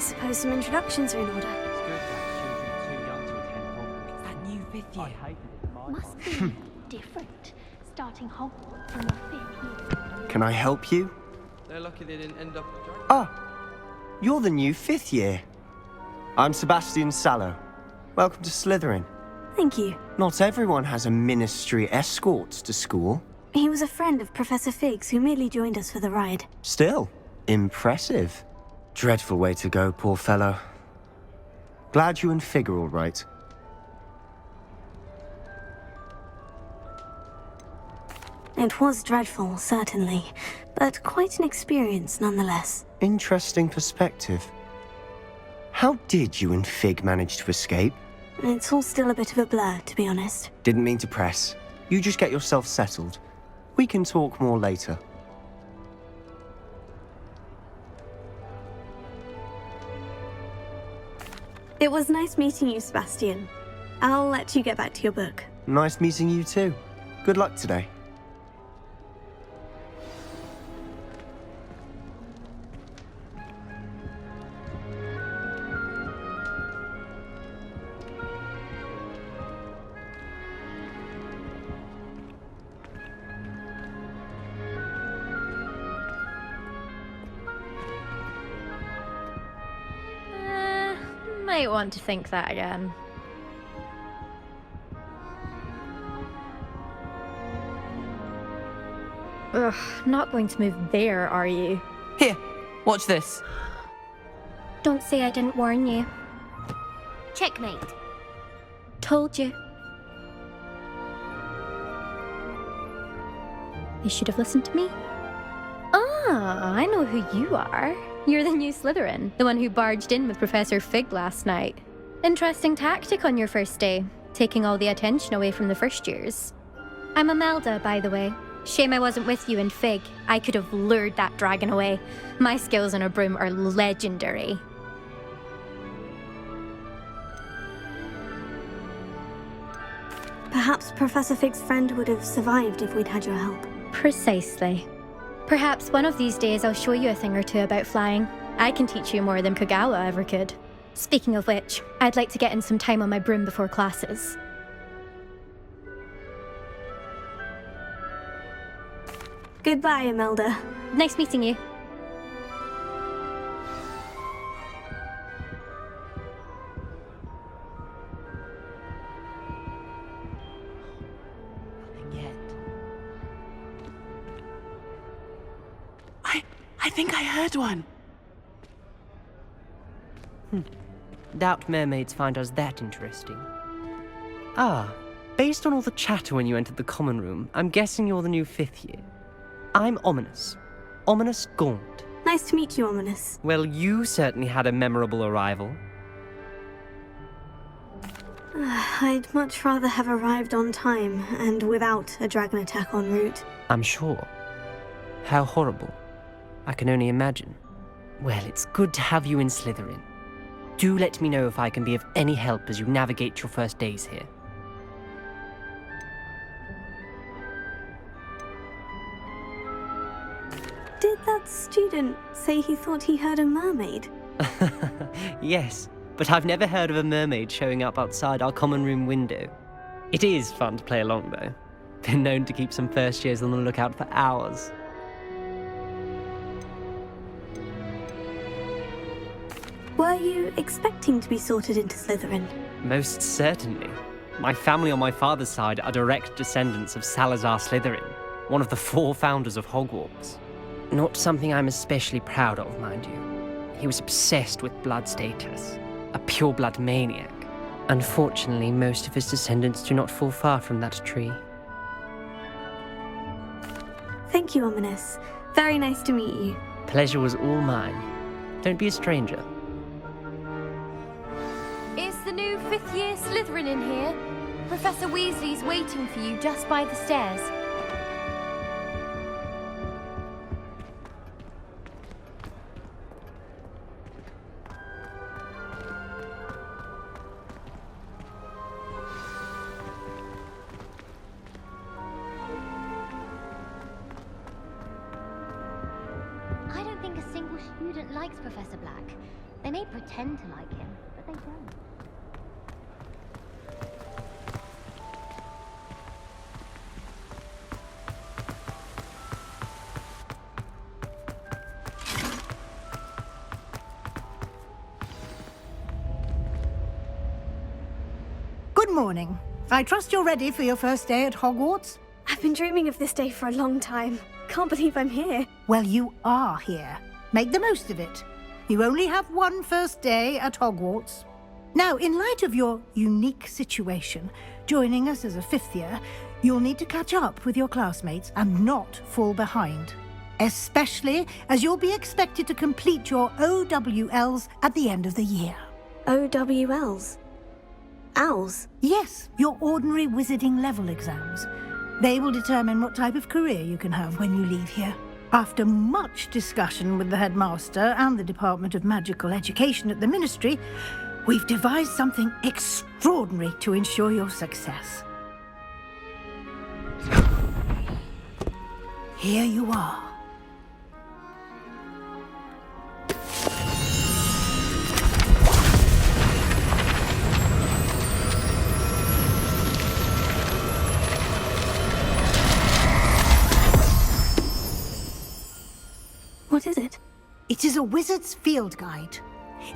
suppose some introductions are in order. It's good to have children too young to attend Hogwarts. That new fifth year. I hated it in my Must time. be different, starting Hogwarts in the 5th year. Can I help you? They're lucky they didn't end up with drugs. Ah, you're the new 5th year. I'm Sebastian Sallow. Welcome to Slytherin. Thank you. Not everyone has a ministry escort to school. He was a friend of Professor Fig's who merely joined us for the ride. Still, impressive. Dreadful way to go, poor fellow. Glad you and Fig are all right. It was dreadful, certainly, but quite an experience nonetheless. Interesting perspective. How did you and Fig manage to escape? It's all still a bit of a blur, to be honest. Didn't mean to press. You just get yourself settled. We can talk more later. It was nice meeting you, Sebastian. I'll let you get back to your book. Nice meeting you too. Good luck today. Might want to think that again. Ugh, not going to move there, are you? Here, watch this. Don't say I didn't warn you. Checkmate. Told you. You should have listened to me. Ah, I know who you are. You're the new Slytherin, the one who barged in with Professor Fig last night. Interesting tactic on your first day, taking all the attention away from the first years. I'm Imelda, by the way. Shame I wasn't with you in Fig. I could have lured that dragon away. My skills on a broom are legendary. Perhaps Professor Fig's friend would have survived if we'd had your help. Precisely. Perhaps one of these days I'll show you a thing or two about flying. I can teach you more than Kogawa ever could. Speaking of which, I'd like to get in some time on my broom before classes. Goodbye, Imelda. Nice meeting you. Nothing yet. I think I heard one. Doubt mermaids find us that interesting. Ah, based on all the chatter when you entered the common room, I'm guessing you're the new 5th year. I'm Ominous. Ominous Gaunt. Nice to meet you, Ominous. Well, you certainly had a memorable arrival. I'd much rather have arrived on time and without a dragon attack en route. I'm sure. How horrible. I can only imagine. Well, it's good to have you in Slytherin. Do let me know if I can be of any help as you navigate your first days here. Did that student say he thought he heard a mermaid? Yes, but I've never heard of a mermaid showing up outside our common room window. It is fun to play along, though. Been known to keep some first years on the lookout for hours. Were you expecting to be sorted into Slytherin? Most certainly. My family on my father's side are direct descendants of Salazar Slytherin, one of the 4 founders of Hogwarts. Not something I'm especially proud of, mind you. He was obsessed with blood status, a pure-blood maniac. Unfortunately, most of his descendants do not fall far from that tree. Thank you, Ominous. Very nice to meet you. Pleasure was all mine. Don't be a stranger. Is the new 5th year Slytherin in here? Professor Weasley's waiting for you just by the stairs. I don't think a single student likes Professor Black. They may pretend to like him, but they don't. Good morning. I trust you're ready for your first day at Hogwarts? I've been dreaming of this day for a long time. Can't believe I'm here. Well, you are here. Make the most of it. You only have one first day at Hogwarts. Now, in light of your unique situation, joining us as a fifth year, you'll need to catch up with your classmates and not fall behind. Especially as you'll be expected to complete your OWLs at the end of the year. OWLs? Owls? Yes, your ordinary wizarding level exams. They will determine what type of career you can have when you leave here. After much discussion with the headmaster and the Department of Magical Education at the Ministry, we've devised something extraordinary to ensure your success. Here you are. What is it? It is a wizard's field guide.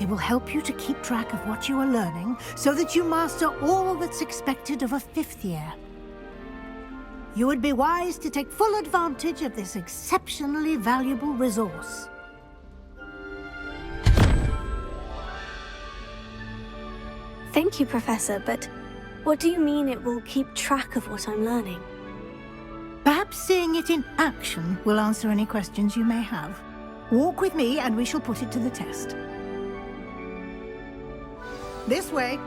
It will help you to keep track of what you are learning so that you master all that's expected of a fifth year. You would be wise to take full advantage of this exceptionally valuable resource. Thank you, Professor, but what do you mean it will keep track of what I'm learning? Perhaps seeing it in action will answer any questions you may have. Walk with me and we shall put it to the test. This way.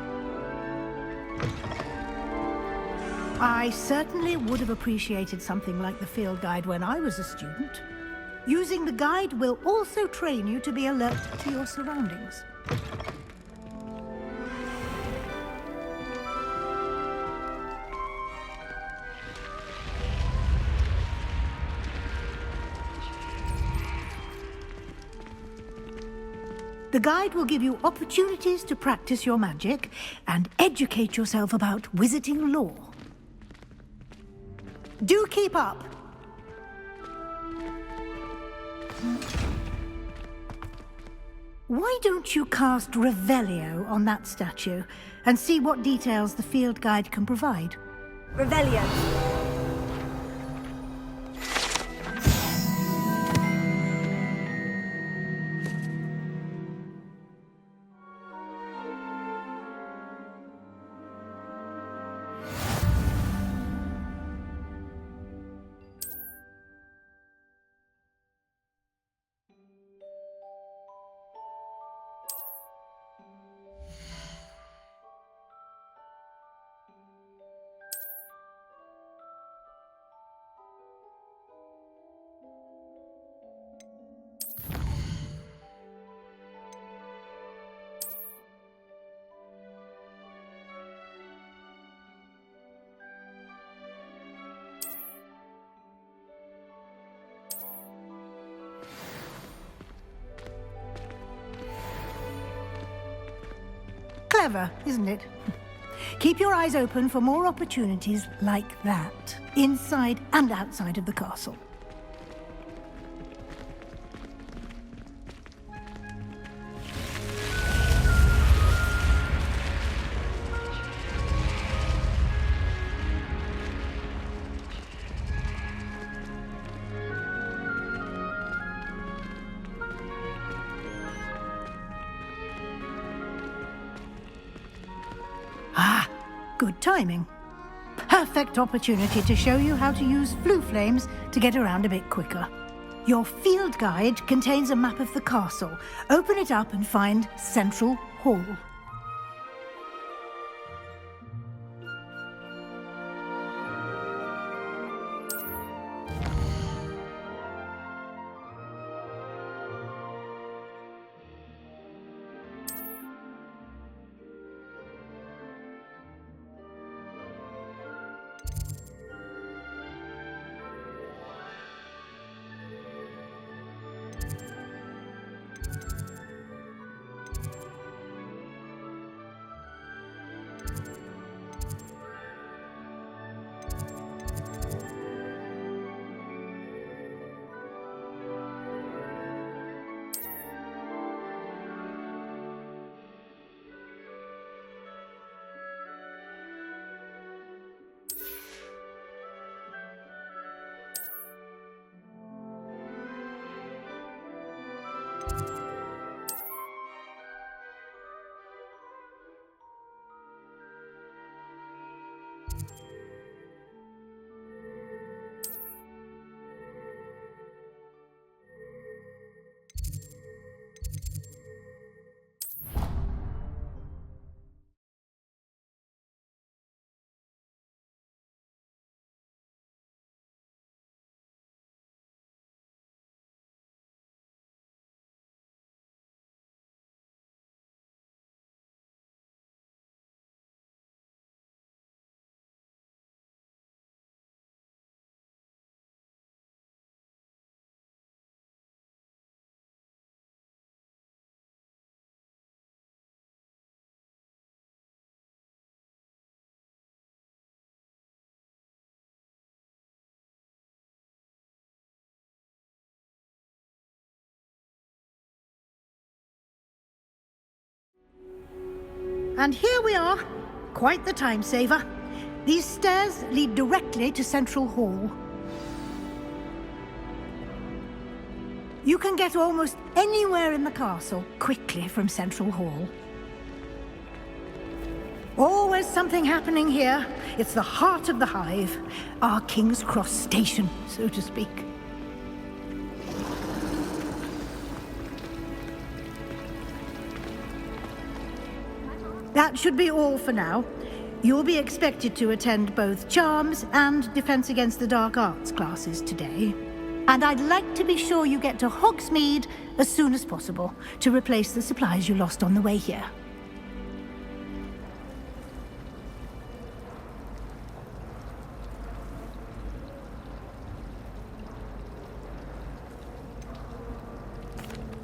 I certainly would have appreciated something like the field guide when I was a student. Using the guide will also train you to be alert to your surroundings. The guide will give you opportunities to practice your magic and educate yourself about wizarding lore. Do keep up! Why don't you cast Revelio on that statue and see what details the field guide can provide? Revelio. Clever, isn't it? Keep your eyes open for more opportunities like that, inside and outside of the castle. Good timing. Perfect opportunity to show you how to use flue flames to get around a bit quicker. Your field guide contains a map of the castle. Open it up and find Central Hall. And here we are. Quite the time saver. These stairs lead directly to Central Hall. You can get almost anywhere in the castle quickly from Central Hall. Always something happening here. It's the heart of the hive. Our King's Cross station, so to speak. That should be all for now. You'll be expected to attend both Charms and Defense Against the Dark Arts classes today. And I'd like to be sure you get to Hogsmeade as soon as possible to replace the supplies you lost on the way here.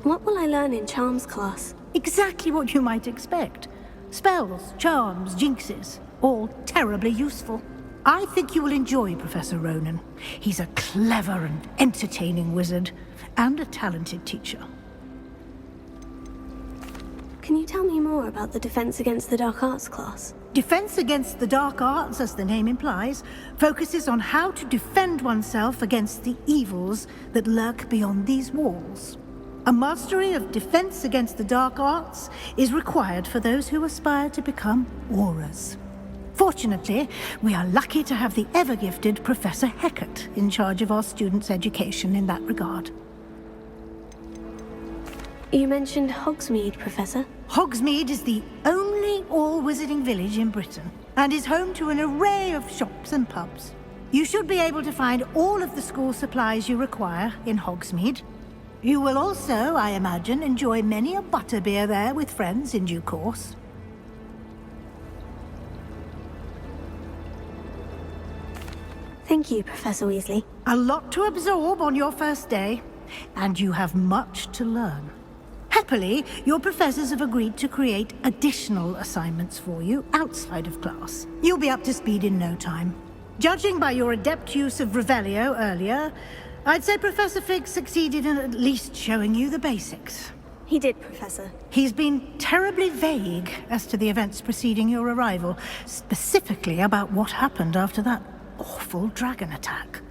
What will I learn in Charms class? Exactly what you might expect. Spells, charms, jinxes, all terribly useful. I think you will enjoy Professor Ronan. He's a clever and entertaining wizard, and a talented teacher. Can you tell me more about the Defense Against the Dark Arts class? Defense Against the Dark Arts, as the name implies, focuses on how to defend oneself against the evils that lurk beyond these walls. A mastery of Defense Against the Dark Arts is required for those who aspire to become Aurors. Fortunately, we are lucky to have the ever-gifted Professor Hecat in charge of our students' education in that regard. You mentioned Hogsmeade, Professor. Hogsmeade is the only all-wizarding village in Britain, and is home to an array of shops and pubs. You should be able to find all of the school supplies you require in Hogsmeade. You will also, I imagine, enjoy many a butterbeer there with friends in due course. Thank you, Professor Weasley. A lot to absorb on your first day, and you have much to learn. Happily, your professors have agreed to create additional assignments for you outside of class. You'll be up to speed in no time. Judging by your adept use of Revelio earlier, I'd say Professor Fig succeeded in at least showing you the basics. He did, Professor. He's been terribly vague as to the events preceding your arrival, specifically about what happened after that awful dragon attack.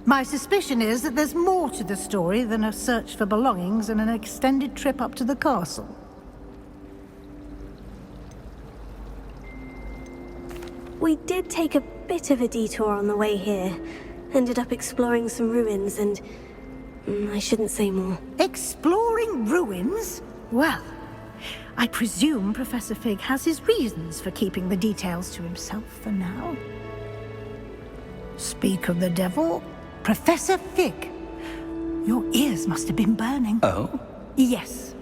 My suspicion is that there's more to the story than a search for belongings and an extended trip up to the castle. We did take a bit of a detour on the way here. Ended up exploring some ruins and... I shouldn't say more. Exploring ruins? Well, I presume Professor Fig has his reasons for keeping the details to himself for now. Speak of the devil, Professor Fig. Your ears must have been burning. Oh? Yes.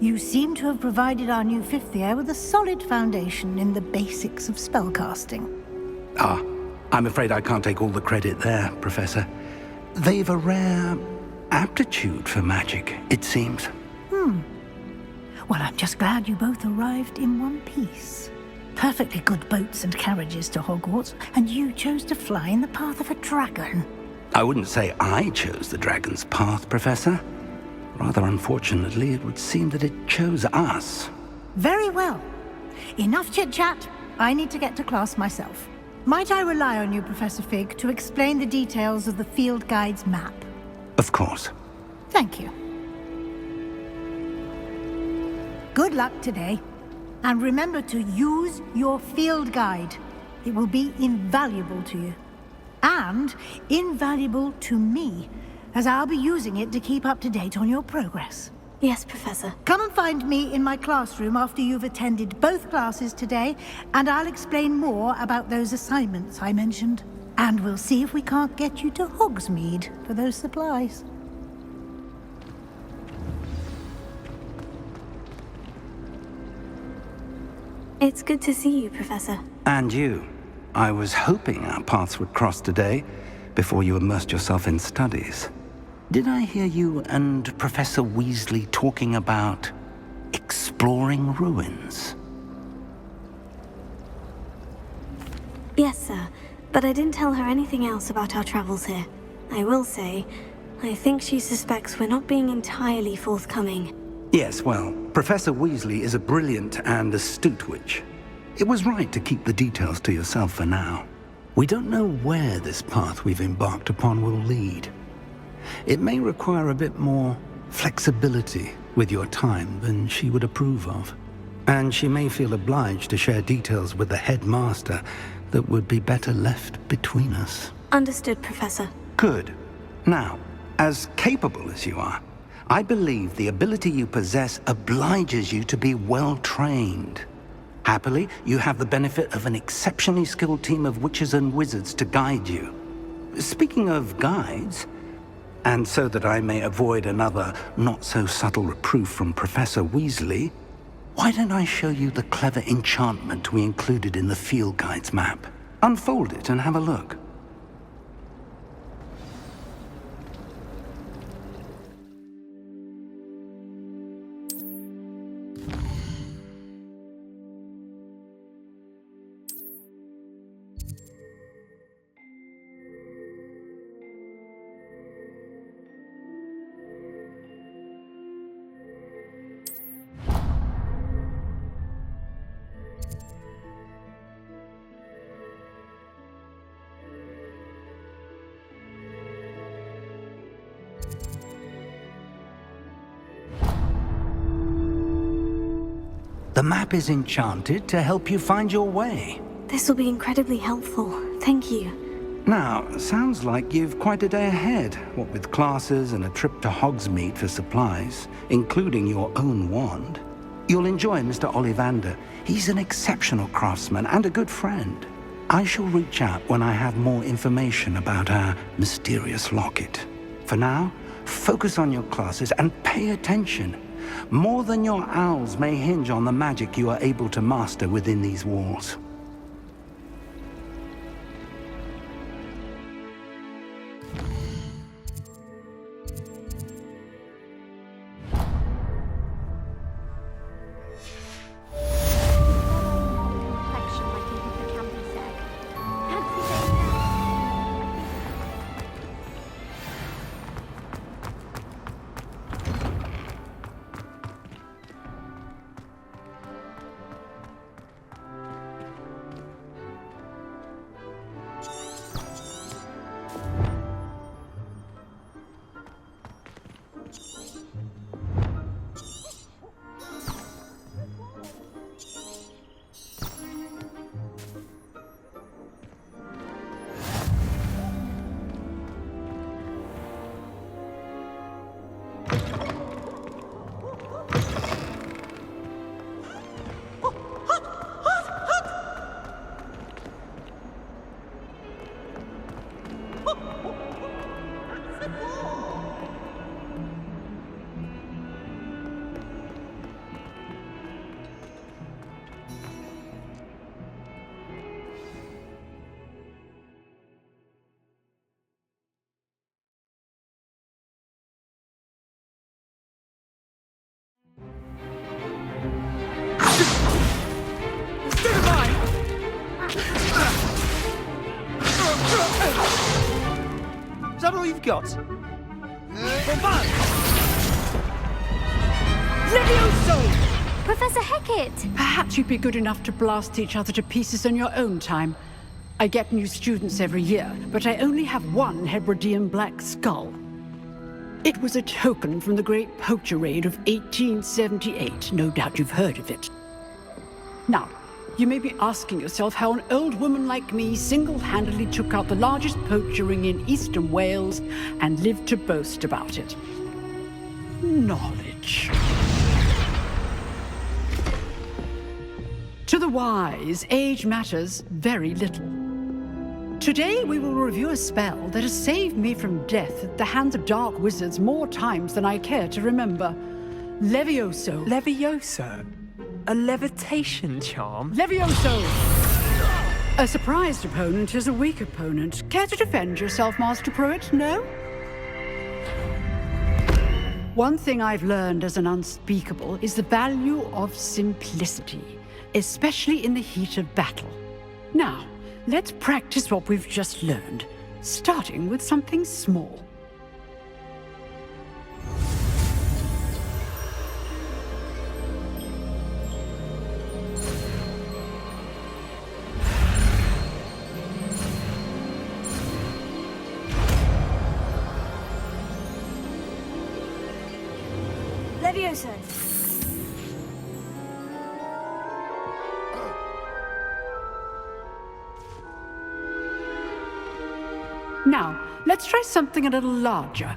You seem to have provided our new fifth year with a solid foundation in the basics of spellcasting. Ah, I'm afraid I can't take all the credit there, Professor. They've a rare aptitude for magic, it seems. Well, I'm just glad you both arrived in one piece. Perfectly good boats and carriages to Hogwarts, and you chose to fly in the path of a dragon. I wouldn't say I chose the dragon's path, Professor. Rather unfortunately, it would seem that it chose us. Very well. Enough chit-chat. I need to get to class myself. Might I rely on you, Professor Fig, to explain the details of the field guide's map? Of course. Thank you. Good luck today. And remember to use your field guide. It will be invaluable to you. And invaluable to me, as I'll be using it to keep up to date on your progress. Yes, Professor. Come and find me in my classroom after you've attended both classes today, and I'll explain more about those assignments I mentioned. And we'll see if we can't get you to Hogsmeade for those supplies. It's good to see you, Professor. And you. I was hoping our paths would cross today, before you immersed yourself in studies. Did I hear you and Professor Weasley talking about exploring ruins? Yes, sir. But I didn't tell her anything else about our travels here. I will say, I think she suspects we're not being entirely forthcoming. Yes, well, Professor Weasley is a brilliant and astute witch. It was right to keep the details to yourself for now. We don't know where this path we've embarked upon will lead. It may require a bit more flexibility with your time than she would approve of. And she may feel obliged to share details with the headmaster that would be better left between us. Understood, Professor. Good. Now, as capable as you are, I believe the ability you possess obliges you to be well trained. Happily, you have the benefit of an exceptionally skilled team of witches and wizards to guide you. Speaking of guides, and so that I may avoid another not-so-subtle reproof from Professor Weasley, why don't I show you the clever enchantment we included in the field guide's map? Unfold it and have a look. The map is enchanted to help you find your way. This will be incredibly helpful. Thank you. Now, sounds like you've quite a day ahead, what with classes and a trip to Hogsmeade for supplies, including your own wand. You'll enjoy Mr. Ollivander. He's an exceptional craftsman and a good friend. I shall reach out when I have more information about our mysterious locket. For now, focus on your classes and pay attention. More than your owls may hinge on the magic you are able to master within these walls. Is that all you've got? Levioso! Professor Hecat! Perhaps you'd be good enough to blast each other to pieces in your own time. I get new students every year, but I only have one Hebridean black skull. It was a token from the Great Poacher Raid of 1878. No doubt you've heard of it. Now, you may be asking yourself how an old woman like me single-handedly took out the largest poacher ring in eastern Wales and lived to boast about it. Knowledge. To the wise, age matters very little. Today we will review a spell that has saved me from death at the hands of dark wizards more times than I care to remember. Levioso. Levioso? A levitation charm? Levioso! A surprised opponent is a weak opponent. Care to defend yourself, Master Pruitt? No? One thing I've learned as an unspeakable is the value of simplicity, especially in the heat of battle. Now, let's practice what we've just learned, starting with something small. Levioso! Now, let's try something a little larger.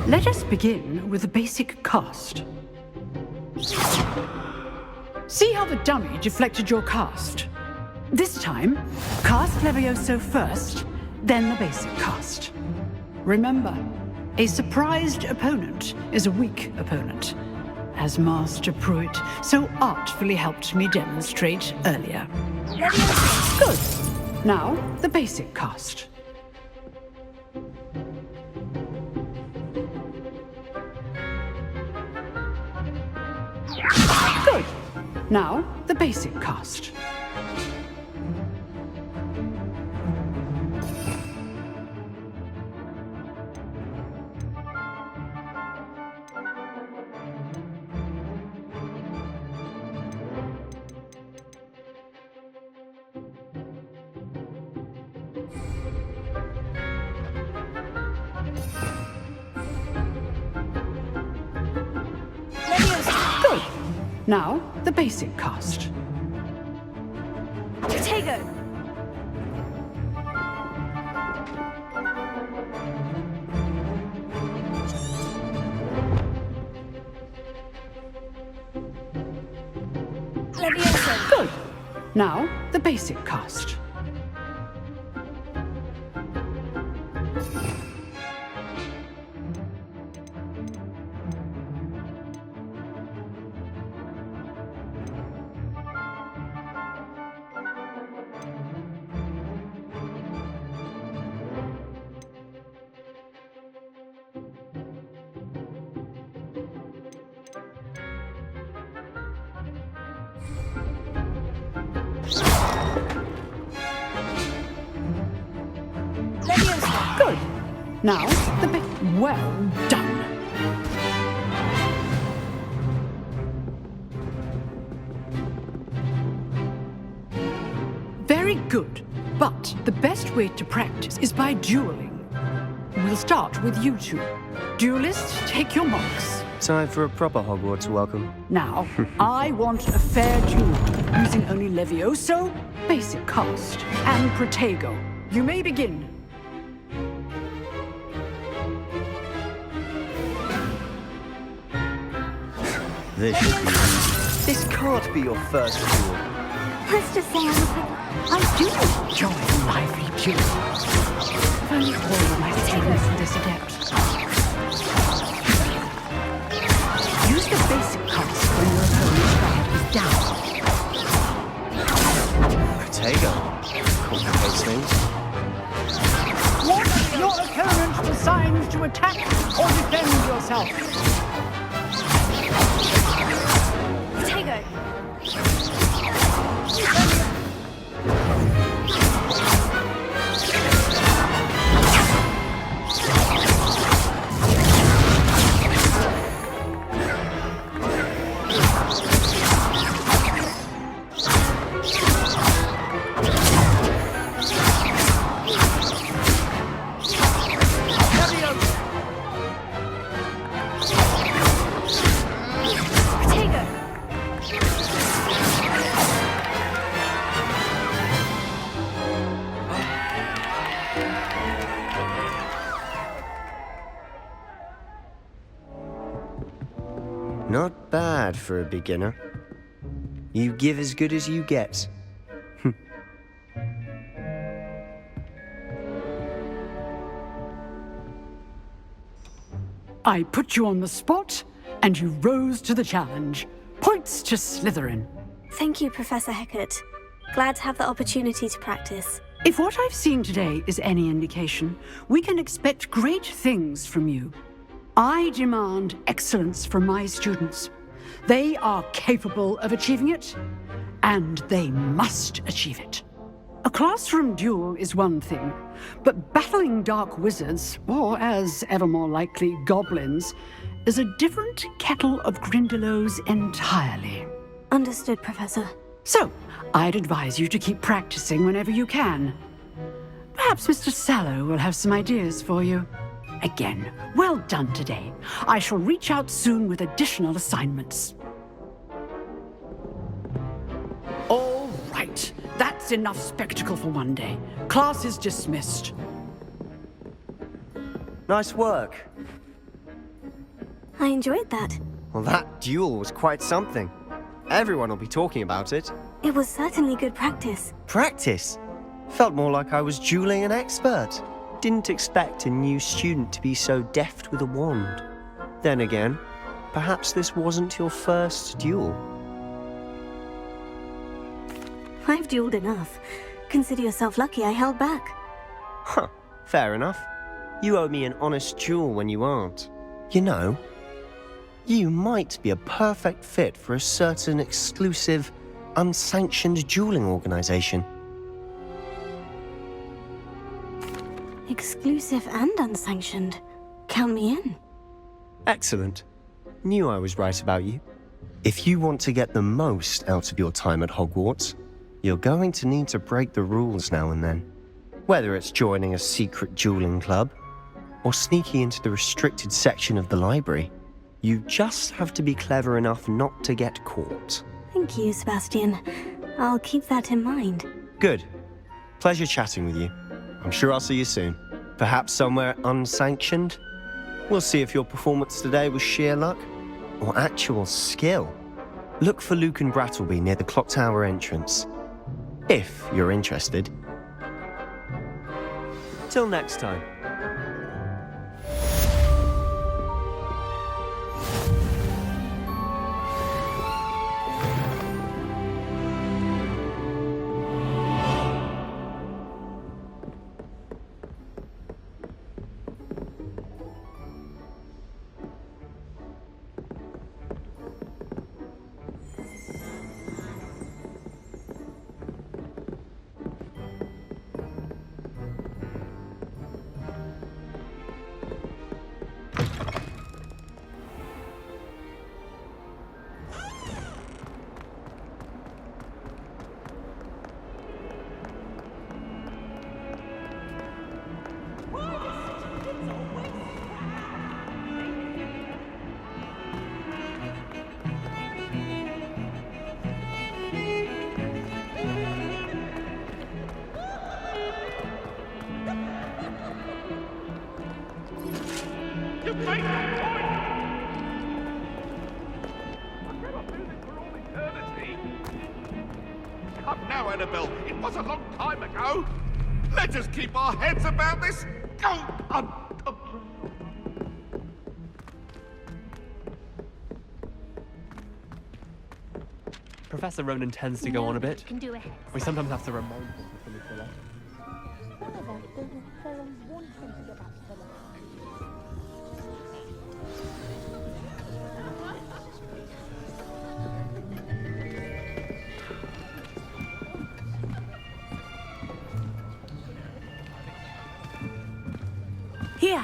Let us begin with the basic cast. See how the dummy deflected your cast? This time, cast Levioso first, then the basic cast. Remember, a surprised opponent is a weak opponent, as Master Pruitt so artfully helped me demonstrate earlier. Good. Now, the basic cast. Good. Now, the basic cast. Good. Now, the basic cast. Protego! Levioso! Good. Now, the basic cast. Good. Now, the well done. Very good. But the best way to practice is by dueling. We'll start with you two. Duelists, take your marks. Time for a proper Hogwarts welcome. Now, I want a fair duel, using only Levioso, basic cast, and Protego. You may begin. This should be easy. This can't be your first duel. Let's just say I do enjoy lively duels. If only all of my students were this adept. Use the basic cast when your opponent's guard is down. Protego. Complicates things. Want your opponent assigned to attack or defend yourself? Protego! Not bad for a beginner. You give as good as you get. I put you on the spot, and you rose to the challenge. Points to Slytherin. Thank you, Professor Hecat. Glad to have the opportunity to practice. If what I've seen today is any indication, we can expect great things from you. I demand excellence from my students. They are capable of achieving it, and they must achieve it. A classroom duel is one thing, but battling dark wizards, or as ever more likely, goblins, is a different kettle of Grindylows entirely. Understood, Professor. So, I'd advise you to keep practicing whenever you can. Perhaps Mr. Sallow will have some ideas for you. Again, well done today. I shall reach out soon with additional assignments. All right. That's enough spectacle for one day. Class is dismissed. Nice work. I enjoyed that. Well, that duel was quite something. Everyone will be talking about it. It was certainly good practice. Practice? Felt more like I was dueling an expert. Didn't expect a new student to be so deft with a wand. Then again, perhaps this wasn't your first duel. I've dueled enough. Consider yourself lucky I held back. Huh, fair enough. You owe me an honest duel when you aren't. You know, you might be a perfect fit for a certain exclusive, unsanctioned dueling organization. Exclusive and unsanctioned. Count me in. Excellent. Knew I was right about you. If you want to get the most out of your time at Hogwarts, you're going to need to break the rules now and then. Whether it's joining a secret dueling club, or sneaking into the restricted section of the library, you just have to be clever enough not to get caught. Thank you, Sebastian. I'll keep that in mind. Good. Pleasure chatting with you. I'm sure I'll see you soon. Perhaps somewhere unsanctioned? We'll see if your performance today was sheer luck or actual skill. Look for Luke and Brattleby near the clock tower entrance, if you're interested. Till next time. Come now, Annabelle. It was a long time ago. Let us keep our heads about this. Go on. Professor Ronan tends to go on a bit. Can do it. We sometimes have to remind him to finish the lesson. Here,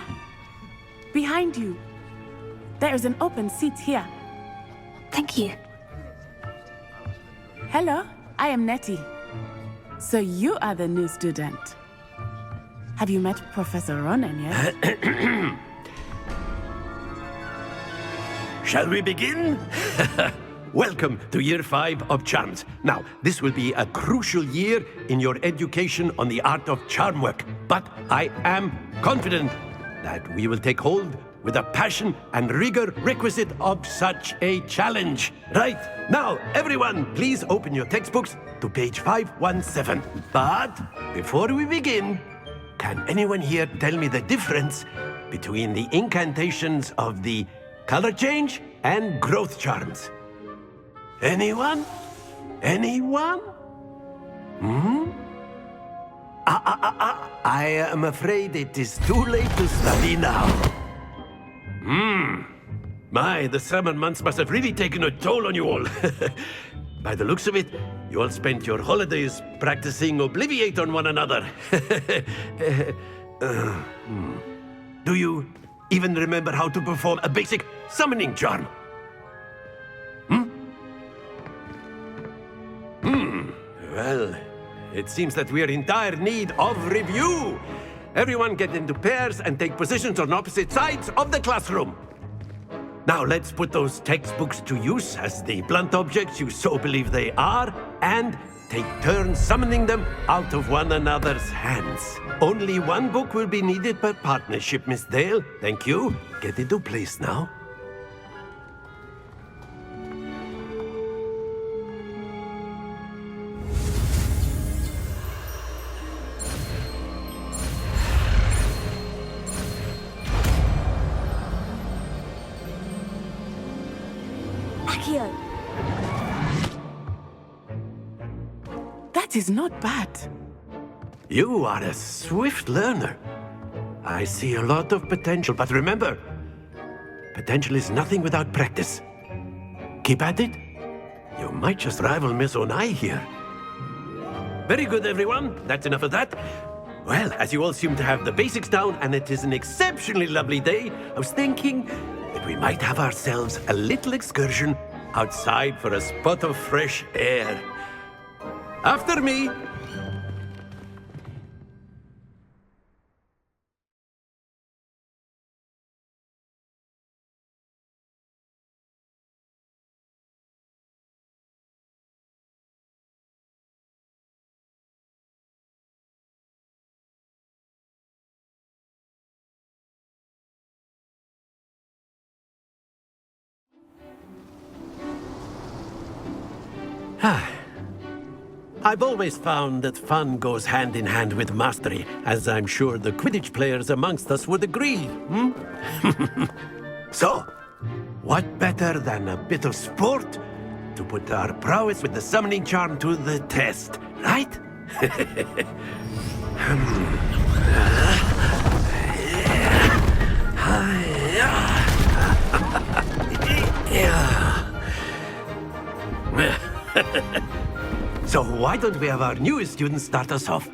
behind you. There is an open seat here. Thank you. Hello, I am Nettie. So you are the new student. Have you met Professor Ronan yet? Shall we begin? Welcome to Year 5 of Charms. Now, this will be a crucial year in your education on the art of charm work, but I am confident that we will take hold with the passion and rigor requisite of such a challenge. Right, now, everyone, please open your textbooks to page 517. But before we begin, can anyone here tell me the difference between the incantations of the color change and growth charms? Anyone? Anyone? I am afraid it is too late to study now. My, the summer months must have really taken a toll on you all. By the looks of it, You all spent your holidays practicing Obliviate on one another. Do you even remember how to perform a basic summoning charm? Well, it seems that we are in dire need of review. Everyone get into pairs and take positions on opposite sides of the classroom. Now let's put those textbooks to use as the blunt objects you so believe they are, and take turns summoning them out of one another's hands. Only one book will be needed per partnership, Miss Dale. Thank you. Get into place now. Accio! That is not bad. You are a swift learner. I see a lot of potential, but remember, potential is nothing without practice. Keep at it. You might just rival Miss Onai here. Very good, everyone. That's enough of that. Well, as you all seem to have the basics down, and it is an exceptionally lovely day, I was thinking that we might have ourselves a little excursion outside for a spot of fresh air. After me. I've always found that fun goes hand in hand with mastery, as I'm sure the Quidditch players amongst us would agree. So, what better than a bit of sport to put our prowess with the summoning charm to the test, right? So why don't we have our newest student start us off?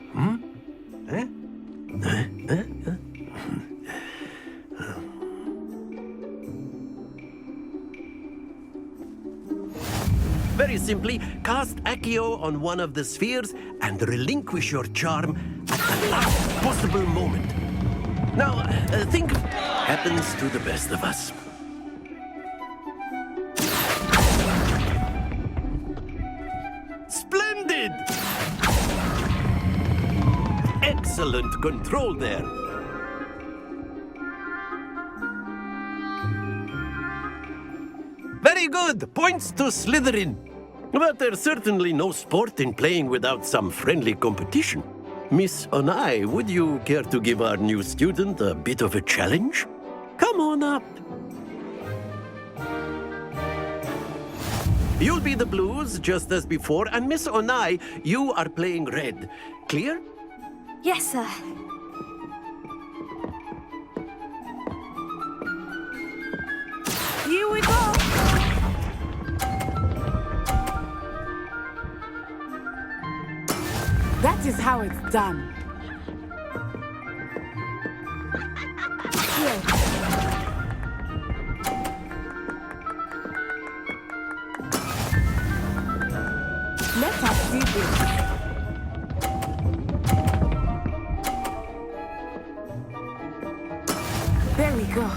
Very simply, cast Accio on one of the spheres and relinquish your charm at the last possible moment. Now, think happens to the best of us. Splendid! Excellent control there. Very good. Points to Slytherin. But there's certainly no sport in playing without some friendly competition. Miss Onai, would you care to give our new student a bit of a challenge? Come on up. You'll be the blues, just as before, and Miss Onai, you are playing red. Clear? Yes, sir. Here we go. That is how it's done. Here. Let us see this. There we go.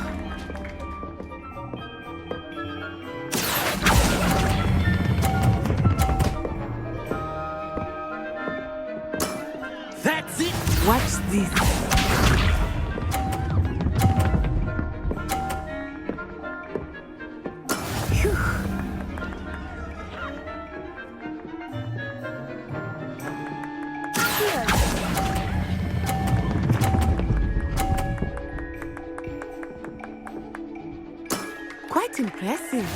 That's it. Watch this. Phew. Quite impressive.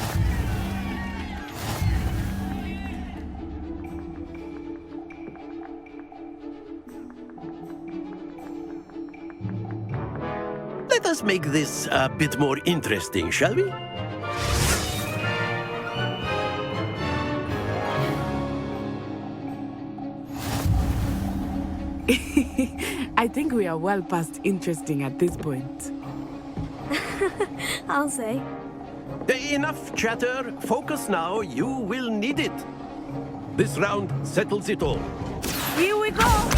Let us make this a bit more interesting, shall we? I think we are well past interesting at this point. I'll say. Enough chatter. Focus now. You will need it. This round settles it all. Here we go!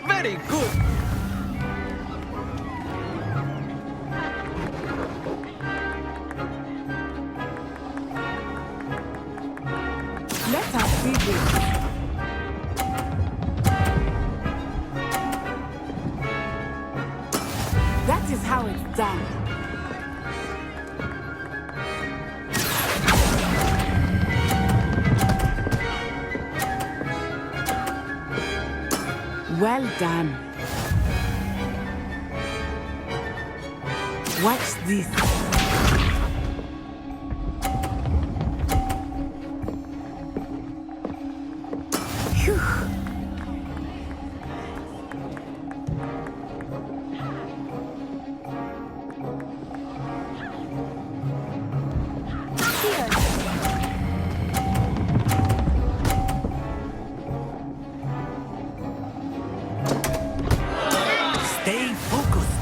Very good. Let us see this. That is how it's done. Well done. Watch this. Phew. Stay focused.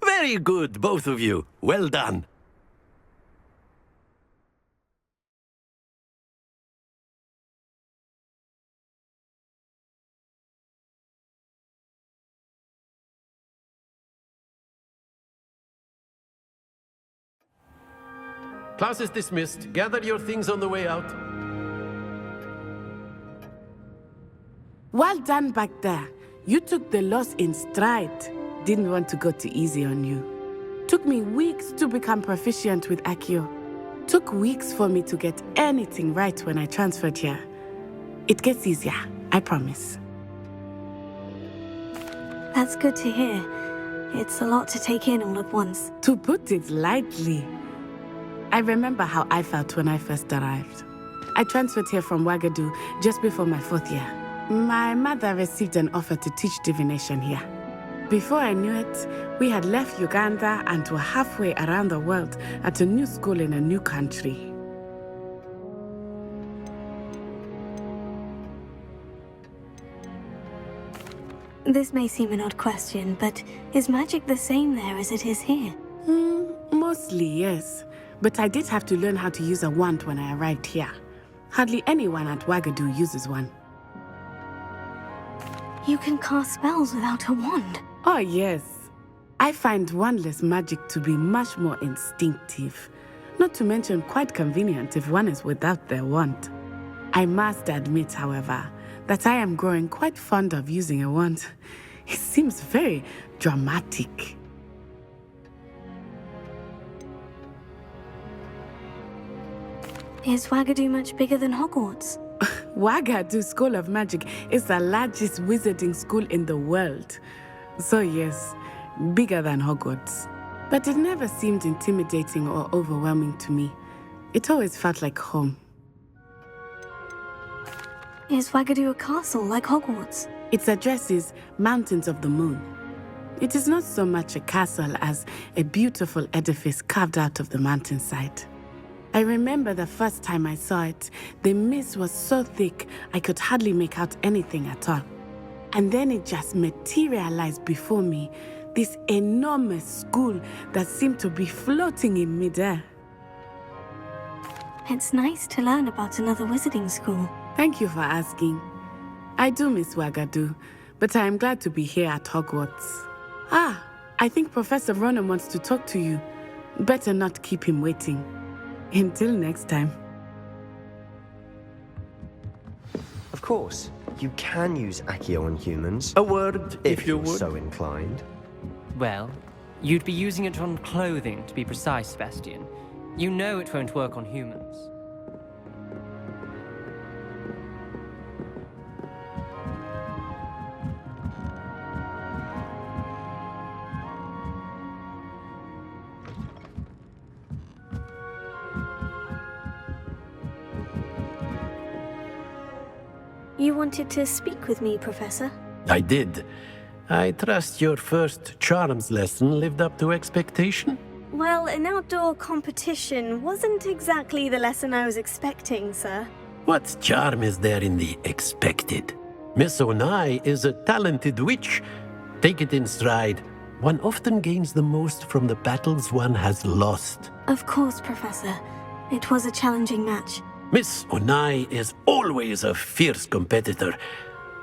Very good, both of you. Well done. Class is dismissed. Gather your things on the way out. Well done back there. You took the loss in stride. Didn't want to go too easy on you. Took me weeks to become proficient with Accio. Took weeks for me to get anything right when I transferred here. It gets easier, I promise. That's good to hear. It's a lot to take in all at once. To put it lightly, I remember how I felt when I first arrived. I transferred here from Wagadu just before my 4th year. My mother received an offer to teach divination here. Before I knew it, we had left Uganda and were halfway around the world at a new school in a new country. This may seem an odd question, but is magic the same there as it is here? Mostly, yes. But I did have to learn how to use a wand when I arrived here. Hardly anyone at Wagadu uses one. You can cast spells without a wand? Oh, yes. I find wandless magic to be much more instinctive. Not to mention quite convenient if one is without their wand. I must admit, however, that I am growing quite fond of using a wand. It seems very dramatic. Is Wagadu much bigger than Hogwarts? Wagadu School of Magic is the largest wizarding school in the world. So yes, bigger than Hogwarts. But it never seemed intimidating or overwhelming to me. It always felt like home. Is Wagadu a castle like Hogwarts? Its address is Mountains of the Moon. It is not so much a castle as a beautiful edifice carved out of the mountainside. I remember the first time I saw it, the mist was so thick I could hardly make out anything at all. And then it just materialized before me, this enormous school that seemed to be floating in midair. It's nice to learn about another wizarding school. Thank you for asking. I do miss Wagadu, but I am glad to be here at Hogwarts. Ah, I think Professor Ronan wants to talk to you. Better not keep him waiting. Until next time. Of course, you can use Accio on humans. A word, if you you're would. so inclined. Well, you'd be using it on clothing, to be precise, Sebastian. You know it won't work on humans. You wanted to speak with me, Professor? I did. I trust your first charms lesson lived up to expectation? Well, an outdoor competition wasn't exactly the lesson I was expecting, sir. What charm is there in the expected? Miss Onai is a talented witch. Take it in stride. One often gains the most from the battles one has lost. Of course, Professor. It was a challenging match. Miss Onai is always a fierce competitor,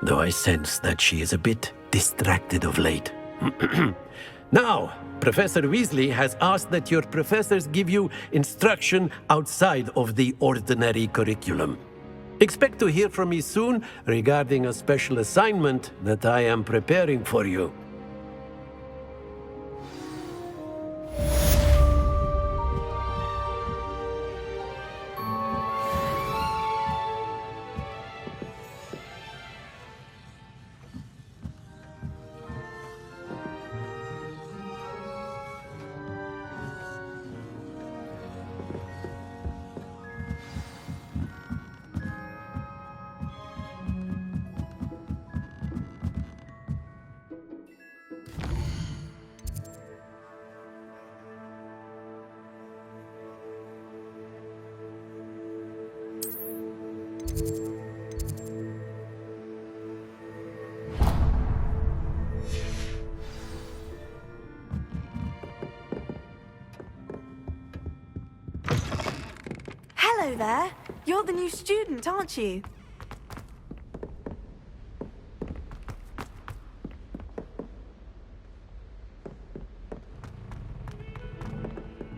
though I sense that she is a bit distracted of late. Now, Professor Weasley has asked that your professors give you instruction outside of the ordinary curriculum. Expect to hear from me soon regarding a special assignment that I am preparing for you. Hello there. You're the new student, aren't you?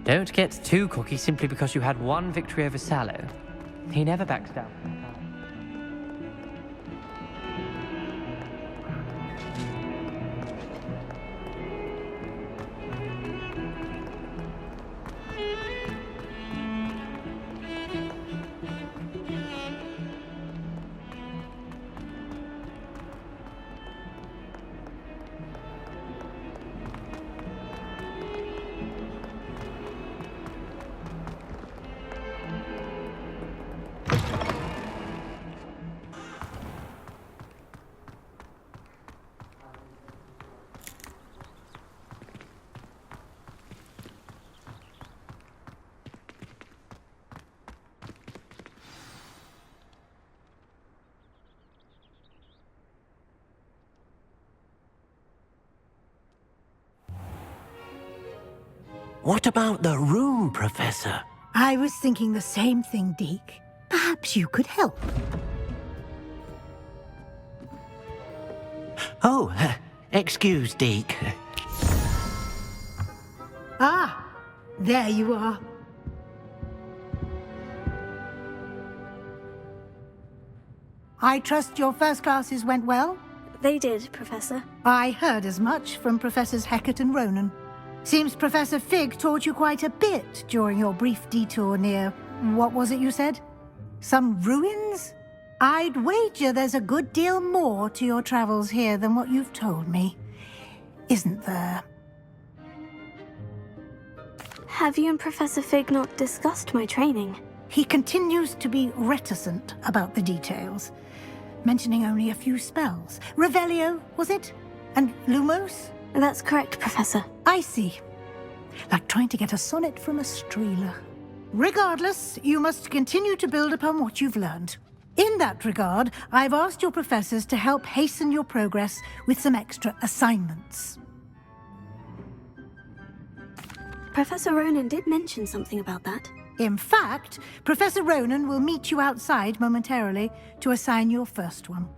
Don't get too cocky simply because you had one victory over Sallow. He never backs down. What about the room, Professor? I was thinking the same thing, Deke. Perhaps you could help. Oh, excuse, Deke. Ah, there you are. I trust your first classes went well? They did, Professor. I heard as much from Professors Hecat and Ronan. Seems Professor Fig taught you quite a bit during your brief detour near... what was it you said? Some ruins? I'd wager there's a good deal more to your travels here than what you've told me. Isn't there? Have you and Professor Fig not discussed my training? He continues to be reticent about the details, mentioning only a few spells. Revelio, was it? And Lumos? That's correct, Professor. I see. Like trying to get a sonnet from a streeler. Regardless, you must continue to build upon what you've learned. In that regard, I've asked your professors to help hasten your progress with some extra assignments. Professor Ronan did mention something about that. In fact, Professor Ronan will meet you outside momentarily to assign your first one.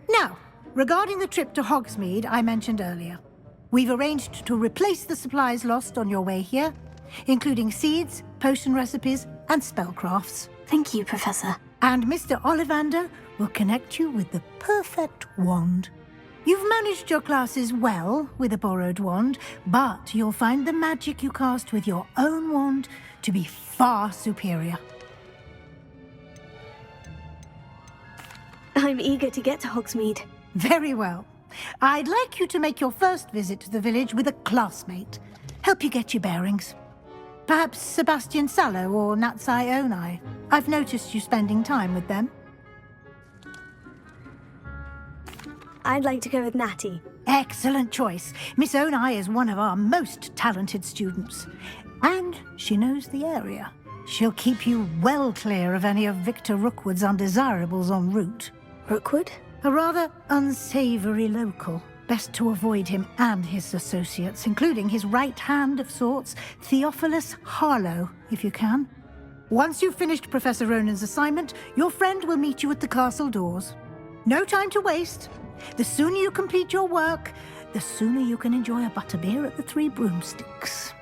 Now, regarding the trip to Hogsmeade I mentioned earlier, we've arranged to replace the supplies lost on your way here, including seeds, potion recipes, and spellcrafts. Thank you, Professor. And Mr. Ollivander will connect you with the perfect wand. You've managed your classes well with a borrowed wand, but you'll find the magic you cast with your own wand to be far superior. I'm eager to get to Hogsmeade. Very well. I'd like you to make your first visit to the village with a classmate. Help you get your bearings. Perhaps Sebastian Sallow or Natsai Onai. I've noticed you spending time with them. I'd like to go with Natty. Excellent choice. Miss Onai is one of our most talented students. And she knows the area. She'll keep you well clear of any of Victor Rookwood's undesirables en route. Rookwood? A rather unsavory local. Best to avoid him and his associates, including his right hand of sorts, Theophilus Harlow, if you can. Once you've finished Professor Ronan's assignment, your friend will meet you at the castle doors. No time to waste. The sooner you complete your work, the sooner you can enjoy a butterbeer at the Three Broomsticks.